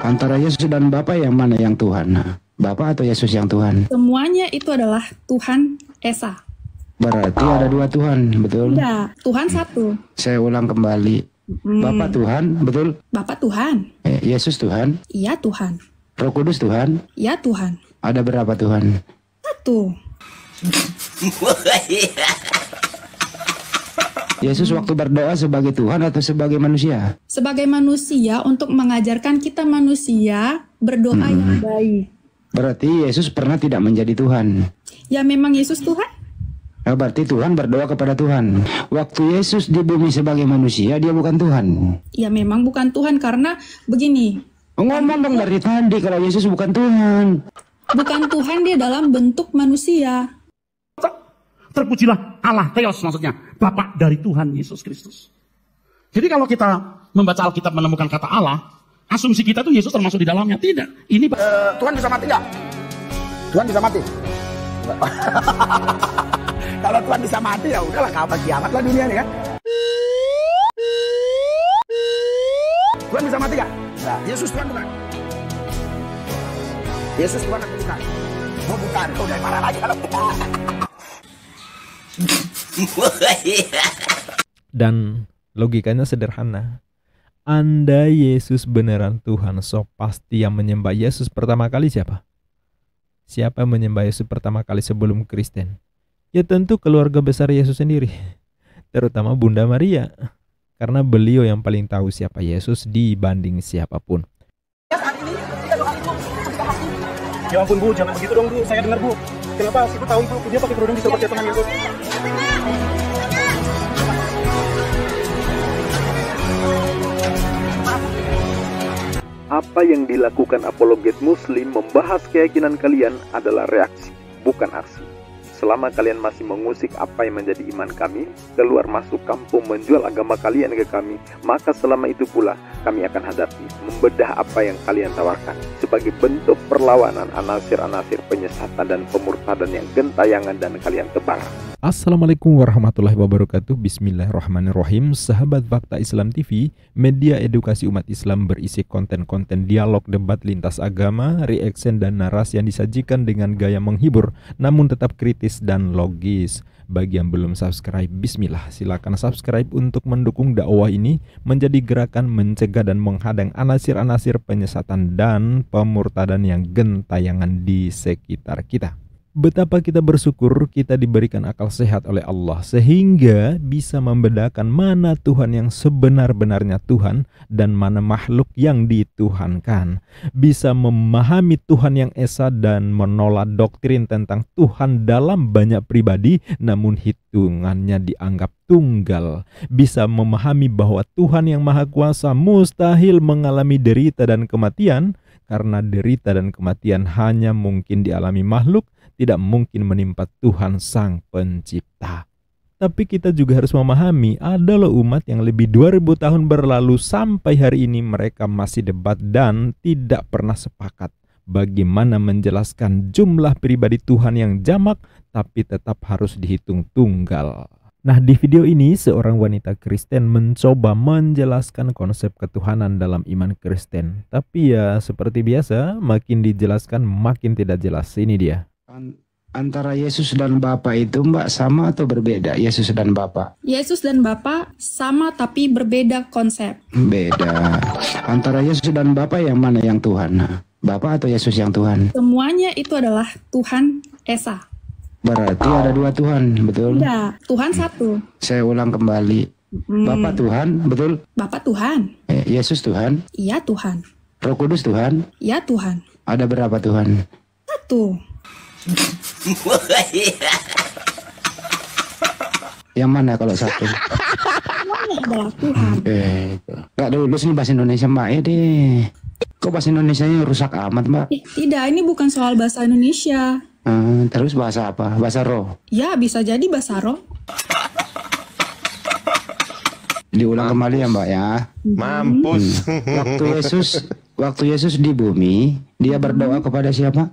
Antara Yesus dan Bapa yang mana yang Tuhan? Bapa atau Yesus yang Tuhan? Semuanya itu adalah Tuhan Esa. Berarti ada dua Tuhan, betul? Tidak, Tuhan satu. Saya ulang kembali. Bapa Tuhan, betul? Bapak Tuhan. Yesus Tuhan? Iya Tuhan. Roh Kudus Tuhan? Iya Tuhan. Ada berapa Tuhan? Satu. Yesus waktu berdoa sebagai Tuhan atau sebagai manusia? Sebagai manusia untuk mengajarkan kita manusia berdoa yang baik. Berarti Yesus pernah tidak menjadi Tuhan. Ya memang Yesus Tuhan. Berarti Tuhan berdoa kepada Tuhan. Waktu Yesus di bumi sebagai manusia, dia bukan Tuhan. Ya memang bukan Tuhan karena begini. Ngomong dong dari tadi kalau Yesus bukan Tuhan. Bukan Tuhan, dia dalam bentuk manusia. Terpujilah Allah, Theos maksudnya, Bapa dari Tuhan Yesus Kristus. Jadi kalau kita membaca Alkitab menemukan kata Allah, asumsi kita tuh Yesus termasuk di dalamnya. Tidak. Ini Tuhan bisa mati nggak? Tuhan bisa mati? Kalau Tuhan bisa mati ya udahlah, kapan kiamat lah dunia ini kan. Tuhan bisa mati nggak? Nah, Yesus Tuhan bukan? Yesus Tuhan atau bukan? Oh bukan, kau dari mana lagi kalau bukan? Dan logikanya sederhana. Andai Yesus beneran Tuhan, so pasti yang menyembah Yesus pertama kali siapa? Siapa yang menyembah Yesus pertama kali sebelum Kristen? Ya tentu keluarga besar Yesus sendiri, terutama Bunda Maria, karena beliau yang paling tahu siapa Yesus dibanding siapapun. ya ampun Bu, jangan begitu dong Bu, saya dengar Bu. Kenapa sih Bu tahu Ibu dia pakai kerudung di seperti tangan Yesus? Apa yang dilakukan apologet muslim membahas keyakinan kalian adalah reaksi, bukan aksi. Selama kalian masih mengusik apa yang menjadi iman kami, keluar masuk kampung menjual agama kalian ke kami, maka selama itu pula kami akan hadapi, membedah apa yang kalian tawarkan. Sebagai bentuk perlawanan anasir-anasir penyesatan dan pemurtadan yang gentayangan dan kalian tebang. Assalamualaikum warahmatullahi wabarakatuh. Bismillahirrahmanirrahim. Sahabat Fakta Islam TV, media edukasi umat Islam berisi konten-konten dialog, debat lintas agama, reaction dan narasi yang disajikan dengan gaya menghibur namun tetap kritis dan logis. Bagi yang belum subscribe, bismillah, silakan subscribe untuk mendukung dakwah ini menjadi gerakan mencegah dan menghadang anasir-anasir penyesatan dan pemurtadan yang gentayangan di sekitar kita. Betapa kita bersyukur kita diberikan akal sehat oleh Allah sehingga bisa membedakan mana Tuhan yang sebenar-benarnya Tuhan dan mana makhluk yang dituhankan. Bisa memahami Tuhan yang esa dan menolak doktrin tentang Tuhan dalam banyak pribadi namun hitungannya dianggap tunggal. Bisa memahami bahwa Tuhan yang Maha Kuasa mustahil mengalami derita dan kematian karena derita dan kematian hanya mungkin dialami makhluk, tidak mungkin menimpa Tuhan Sang Pencipta. Tapi kita juga harus memahami ada loh umat yang lebih 2000 tahun berlalu sampai hari ini mereka masih debat dan tidak pernah sepakat bagaimana menjelaskan jumlah pribadi Tuhan yang jamak tapi tetap harus dihitung tunggal. Nah, di video ini seorang wanita Kristen mencoba menjelaskan konsep ketuhanan dalam iman Kristen. Tapi ya seperti biasa, makin dijelaskan makin tidak jelas. Ini dia. Antara Yesus dan Bapa itu Mbak sama atau berbeda? Yesus dan Bapa? Yesus dan Bapa sama tapi berbeda konsep. Beda. Antara Yesus dan Bapa yang mana yang Tuhan? Bapa atau Yesus yang Tuhan? Semuanya itu adalah Tuhan Esa. Berarti ada dua Tuhan, betul? Tidak, Tuhan satu. Saya ulang kembali. Bapa Tuhan, betul? Bapak Tuhan. Yesus Tuhan? Iya Tuhan. Roh Kudus Tuhan? Iya Tuhan. Ada berapa Tuhan? Satu. Yang mana kalau satu? Semuanya adalah Tuhan. Gak lulus nih bahasa Indonesia Mbak ya deh. Kok bahasa Indonesianya rusak amat Mbak? Tidak, ini bukan soal bahasa Indonesia. Terus bahasa apa? Bahasa roh? Ya, bisa jadi bahasa roh. Diulang kembali ya Mbak ya. Mampus. Waktu Yesus di bumi, dia berdoa kepada siapa?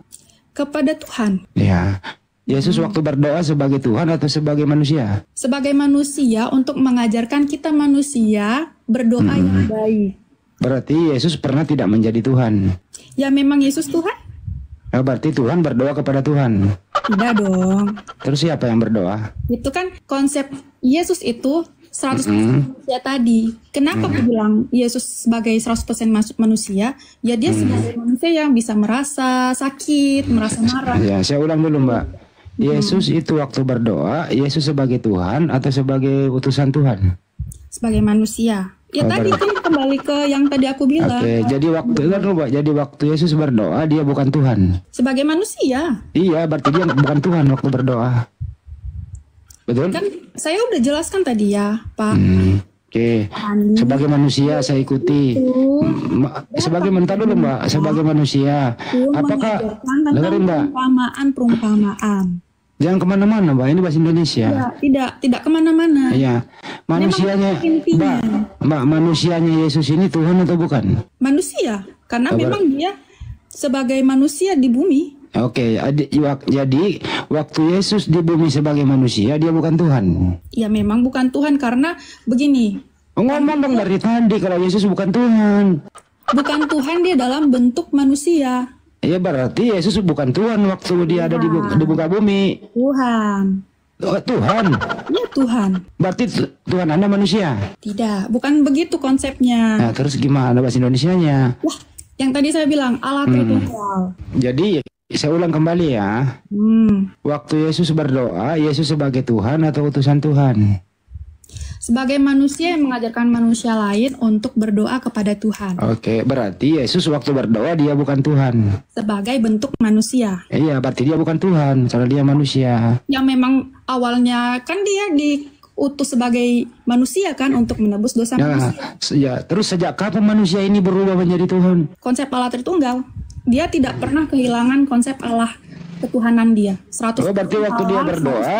Kepada Tuhan. Ya. Yesus waktu berdoa sebagai Tuhan atau sebagai manusia? Sebagai manusia untuk mengajarkan kita manusia berdoa yang baik. Berarti Yesus pernah tidak menjadi Tuhan. Ya memang Yesus Tuhan? Berarti Tuhan berdoa kepada Tuhan. Tidak dong. Terus siapa yang berdoa? Itu kan konsep Yesus itu 100% manusia tadi. Kenapa aku bilang Yesus sebagai 100% manusia? Ya dia sebagai manusia yang bisa merasa sakit, merasa marah. Ya, saya ulang dulu Mbak. Yesus itu waktu berdoa, Yesus sebagai Tuhan atau sebagai utusan Tuhan? Sebagai manusia. Ya tadi kan kembali ke yang tadi aku bilang. Oke, jadi waktu Yesus berdoa dia bukan Tuhan. Sebagai manusia. Iya, berarti dia bukan Tuhan waktu berdoa. Betul? Kan saya udah jelaskan tadi ya, Pak. Oke. Sebagai manusia saya ikuti. Sebagai mentar dulu Mbak, sebagai manusia. Apakah dengerin Mbak? Perumpamaan. Jangan kemana-mana Mbak, ini bahasa Indonesia. Ya, tidak kemana-mana. Iya. Manusianya, Mbak, manusianya Yesus ini Tuhan atau bukan? Manusia, karena memang dia sebagai manusia di bumi. Oke, jadi waktu Yesus di bumi sebagai manusia dia bukan Tuhan. Ya memang bukan Tuhan karena begini. Ngomong dong dari tadi kalau Yesus bukan Tuhan. Bukan Tuhan, dia dalam bentuk manusia. Ya berarti Yesus bukan Tuhan waktu dia ada di muka bumi. Tuhan. Oh, Tuhan. Ya Tuhan. Berarti Tuhan Anda manusia. Tidak, bukan begitu konsepnya. Nah, terus gimana bahasa Indonesianya? Wah, yang tadi saya bilang Allah Tritunggal. Jadi saya ulang kembali ya. Waktu Yesus berdoa, Yesus sebagai Tuhan atau utusan Tuhan? Sebagai manusia yang mengajarkan manusia lain untuk berdoa kepada Tuhan. Oke, berarti Yesus waktu berdoa dia bukan Tuhan. Sebagai bentuk manusia. Iya, berarti dia bukan Tuhan, kalau dia manusia. Yang memang awalnya kan dia diutus sebagai manusia kan untuk menebus dosa manusia. Ya, terus sejak kapan manusia ini berubah menjadi Tuhan? Konsep Allah Tritunggal. Dia tidak pernah kehilangan konsep Allah, ketuhanan dia. 100% berarti waktu dia berdoa,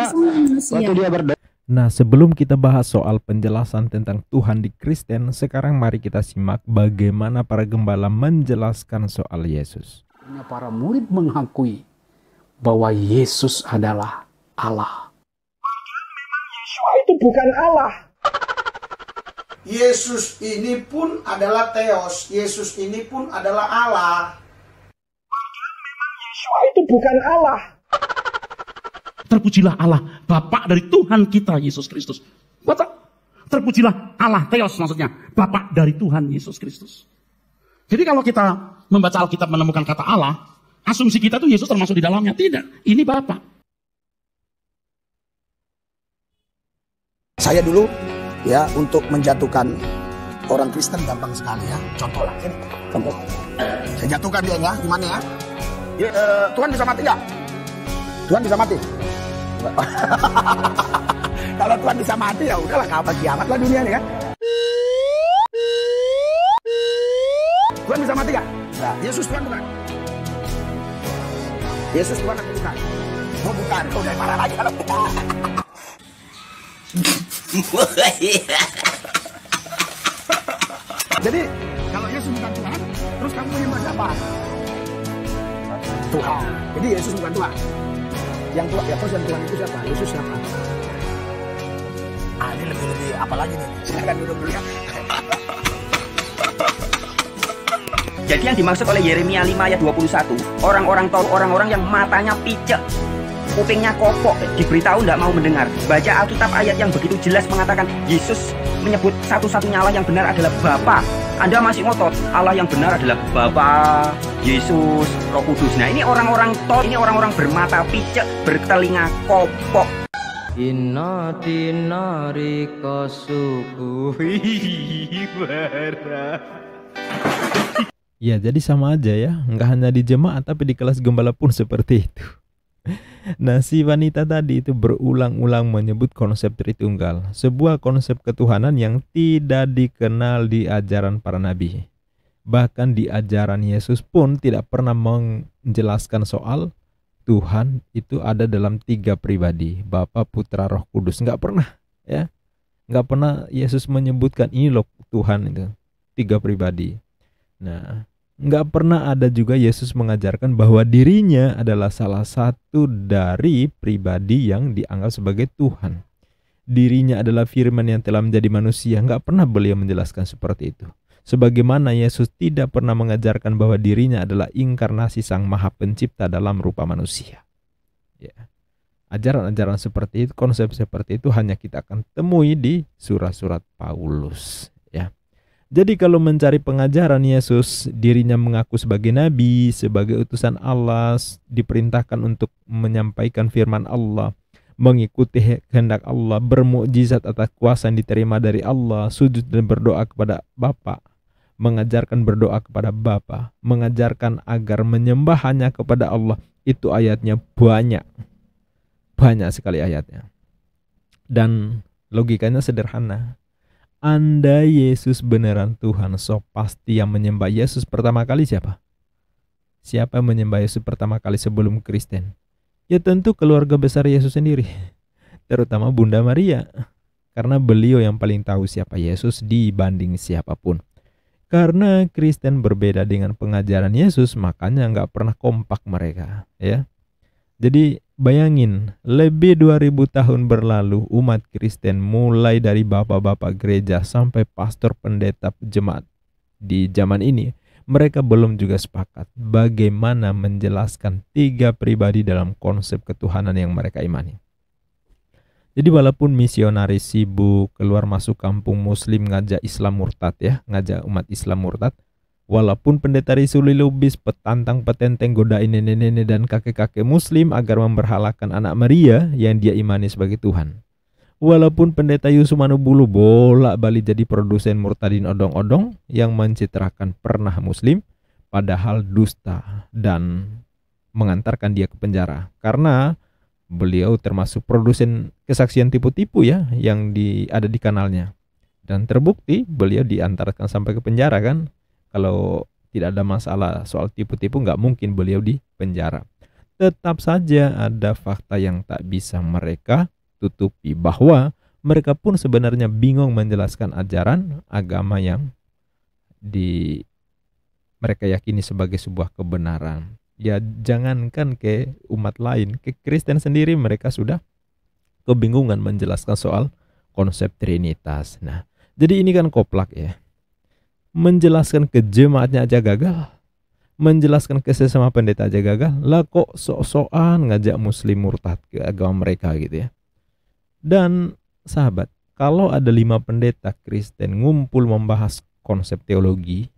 waktu dia berdoa. Nah, sebelum kita bahas soal penjelasan tentang Tuhan di Kristen, sekarang mari kita simak bagaimana para gembala menjelaskan soal Yesus. Para murid mengakui bahwa Yesus adalah Allah. Memang Yesus itu bukan Allah. Yesus ini pun adalah Theos. Yesus ini pun adalah Allah. Memang Yesus itu bukan Allah. Terpujilah Allah, Bapa dari Tuhan kita Yesus Kristus. Terpujilah Allah, Theos maksudnya, Bapa dari Tuhan Yesus Kristus. Jadi kalau kita membaca Alkitab menemukan kata Allah, asumsi kita tuh Yesus termasuk di dalamnya. Tidak, ini Bapa. Saya dulu ya untuk menjatuhkan orang Kristen gampang sekali ya. Contoh lah, ini contoh. Saya jatuhkan dia ya, gimana ya? Tuhan bisa mati nggak? Tuhan bisa mati. Kalau Tuhan bisa mati ya udahlah, kapan kiamat lah dunia ini kan. Tuhan bisa mati nggak? Nah, Yesus Tuhan bukan. Yesus Tuhan atau bukan? Oh bukan, udah marah lagi kalau bukan. Jadi kalau Yesus bukan Tuhan, terus kamu menyembah siapa? Tuhan. Jadi Yesus bukan Tuhan. Yang Tuhan, ya terus yang Tuhan itu siapa? Yesus siapa? Ini lebih apa lagi nih? Silakan duduk dulu ya. Jadi yang dimaksud oleh Yeremia 5 ayat 21, orang-orang tol, orang-orang yang matanya picek, kupingnya kopok, diberitahu tidak mau mendengar. Baca Alkitab ayat yang begitu jelas mengatakan Yesus menyebut satu-satunya Allah yang benar adalah Bapa. Anda masih ngotot Allah yang benar adalah Bapa, Yesus, Roh Kudus. Nah ini orang-orang tol, ini orang-orang bermata picek, bertelinga kopok. Inna tinarika suku ibarat. Ya, jadi sama aja ya, nggak hanya di jemaat tapi di kelas gembala pun seperti itu. Nah, si wanita tadi itu berulang-ulang menyebut konsep Tritunggal, sebuah konsep ketuhanan yang tidak dikenal di ajaran para nabi. Bahkan di ajaran Yesus pun tidak pernah menjelaskan soal Tuhan itu ada dalam 3 pribadi, Bapa, Putra, Roh Kudus. Nggak pernah ya, nggak pernah Yesus menyebutkan ini loh Tuhan itu 3 pribadi. Nah, nggak pernah ada juga Yesus mengajarkan bahwa dirinya adalah salah satu dari pribadi yang dianggap sebagai Tuhan. Dirinya adalah firman yang telah menjadi manusia. Nggak pernah beliau menjelaskan seperti itu. Sebagaimana Yesus tidak pernah mengajarkan bahwa dirinya adalah inkarnasi Sang Maha Pencipta dalam rupa manusia. Ya. Ajaran-ajaran seperti itu, konsep seperti itu hanya kita akan temui di surat-surat Paulus. Ya. Jadi kalau mencari pengajaran Yesus, dirinya mengaku sebagai nabi, sebagai utusan Allah, diperintahkan untuk menyampaikan firman Allah, mengikuti kehendak Allah, bermukjizat atas kuasa yang diterima dari Allah, sujud dan berdoa kepada Bapa, mengajarkan berdoa kepada Bapa, mengajarkan agar menyembah hanya kepada Allah. Itu ayatnya banyak sekali ayatnya. Dan logikanya sederhana. Anda Yesus beneran Tuhan, so pasti yang menyembah Yesus pertama kali siapa? Siapa yang menyembah Yesus pertama kali sebelum Kristen? Ya tentu keluarga besar Yesus sendiri, terutama Bunda Maria, karena beliau yang paling tahu siapa Yesus dibanding siapapun. Karena Kristen berbeda dengan pengajaran Yesus, makanya nggak pernah kompak mereka, ya. Jadi bayangin, lebih 2000 tahun berlalu umat Kristen mulai dari bapak-bapak gereja sampai pastor pendeta jemaat di zaman ini, mereka belum juga sepakat bagaimana menjelaskan 3 pribadi dalam konsep ketuhanan yang mereka imani. Jadi walaupun misionaris sibuk keluar masuk kampung muslim ngajak Islam murtad ya, ngajak umat Islam murtad, walaupun pendeta Risuli Lubis petantang petenteng godain nenek-nenek dan kakek-kakek muslim agar memberhalakan anak Maria yang dia imani sebagai Tuhan. Walaupun pendeta Yusuf Manubulu bolak-balik jadi produsen murtadin odong-odong yang mencitrakan pernah muslim, padahal dusta dan mengantarkan dia ke penjara karena beliau termasuk produsen kesaksian tipu-tipu ya yang ada di kanalnya. Dan terbukti beliau diantarkan sampai ke penjara kan. Kalau tidak ada masalah soal tipu-tipu nggak mungkin beliau di penjara. Tetap saja ada fakta yang tak bisa mereka tutupi bahwa mereka pun sebenarnya bingung menjelaskan ajaran agama yang mereka yakini sebagai sebuah kebenaran. Ya jangankan ke umat lain, ke Kristen sendiri mereka sudah kebingungan menjelaskan soal konsep Trinitas. Nah, jadi ini kan koplak ya. Menjelaskan ke jemaatnya aja gagal, menjelaskan ke sesama pendeta aja gagal, lah kok sok-sokan ngajak muslim murtad ke agama mereka gitu ya. Dan sahabat, kalau ada 5 pendeta Kristen ngumpul membahas konsep teologi,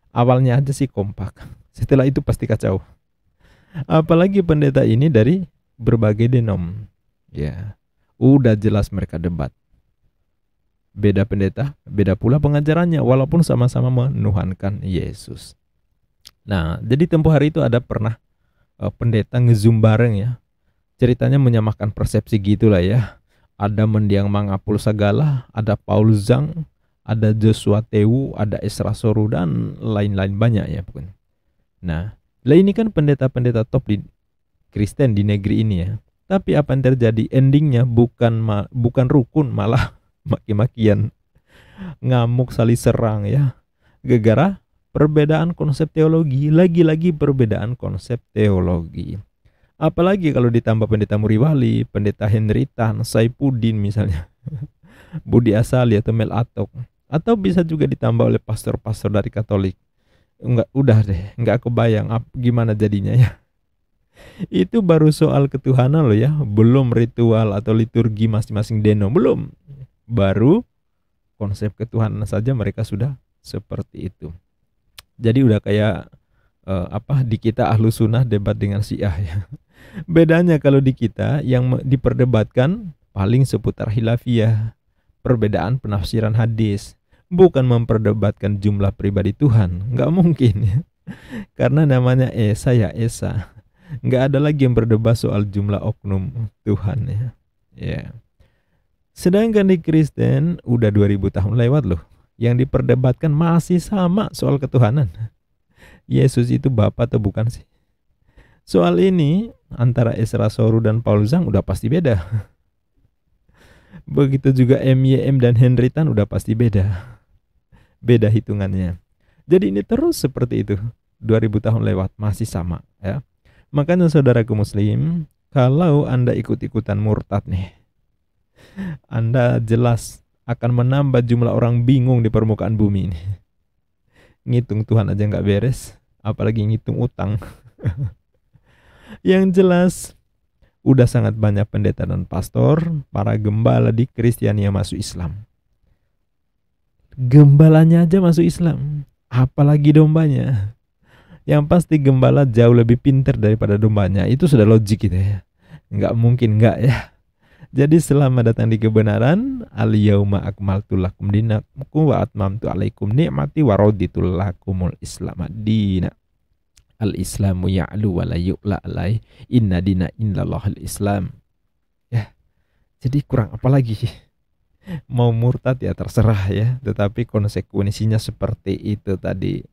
awalnya aja sih kompak, setelah itu pasti kacau. Apalagi pendeta ini dari berbagai denom. Ya, udah jelas mereka debat. Beda pendeta, beda pula pengajarannya walaupun sama-sama menuhankan Yesus. Nah, jadi tempo hari itu ada pernah pendeta ngezoom bareng ya. Ceritanya menyamakan persepsi gitulah ya. Ada mendiang mangapul segala, ada Paul Zhang, ada Joshua Tewu, ada Esra Soru dan lain-lain banyak ya pokoknya. Nah, lah ini kan pendeta-pendeta top di Kristen di negeri ini ya. Tapi apa yang terjadi? Endingnya bukan rukun, malah maki-makian, ngamuk saling serang ya. Gara-gara perbedaan konsep teologi, lagi-lagi perbedaan konsep teologi. Apalagi kalau ditambah pendeta Muriwali, pendeta Henritan, Saipudin misalnya, Budi Asali atau Mel Atok, atau bisa juga ditambah oleh pastor-pastor dari Katolik. Enggak, udah deh, enggak kebayang gimana jadinya ya. Itu baru soal ketuhanan loh ya, belum ritual atau liturgi masing-masing deno, belum. Baru konsep ketuhanan saja mereka sudah seperti itu. Jadi udah kayak di kita ahlu sunnah debat dengan syiah ya. Bedanya kalau di kita yang diperdebatkan paling seputar khilafiyah, perbedaan penafsiran hadis, bukan memperdebatkan jumlah pribadi Tuhan, nggak mungkin ya. Karena namanya Esa ya Esa, nggak ada lagi yang berdebat soal jumlah oknum Tuhan ya. Ya. Sedangkan di Kristen udah 2000 tahun lewat loh, yang diperdebatkan masih sama soal ketuhanan. Yesus itu Bapa atau bukan sih? Soal ini antara Esra Soru dan Paul Zhang udah pasti beda. Begitu juga MYM dan Henritan udah pasti beda. Beda hitungannya. Jadi ini terus seperti itu. 2000 tahun lewat masih sama ya. Makanya saudaraku muslim, kalau Anda ikut-ikutan murtad nih, Anda jelas akan menambah jumlah orang bingung di permukaan bumi ini. Ngitung Tuhan aja nggak beres, apalagi ngitung utang. Yang jelas, udah sangat banyak pendeta dan pastor, para gembala di Kristiania masuk Islam. Gembalanya aja masuk Islam, apalagi dombanya. Yang pasti gembala jauh lebih pintar daripada dombanya, itu sudah logik gitu ya. Nggak mungkin nggak ya. Jadi selamat datang di kebenaran. Al-yauma akmaltu lakum dinakum wa atmamtu alaikum ni'mati wa raditu lakumul Islam madina. Al-Islamu ya'lu wa la yu'la alai. Inna dina illallahul Islam. Ya. Jadi kurang apa lagi? Mau murtad ya terserah ya, tetapi konsekuensinya seperti itu tadi.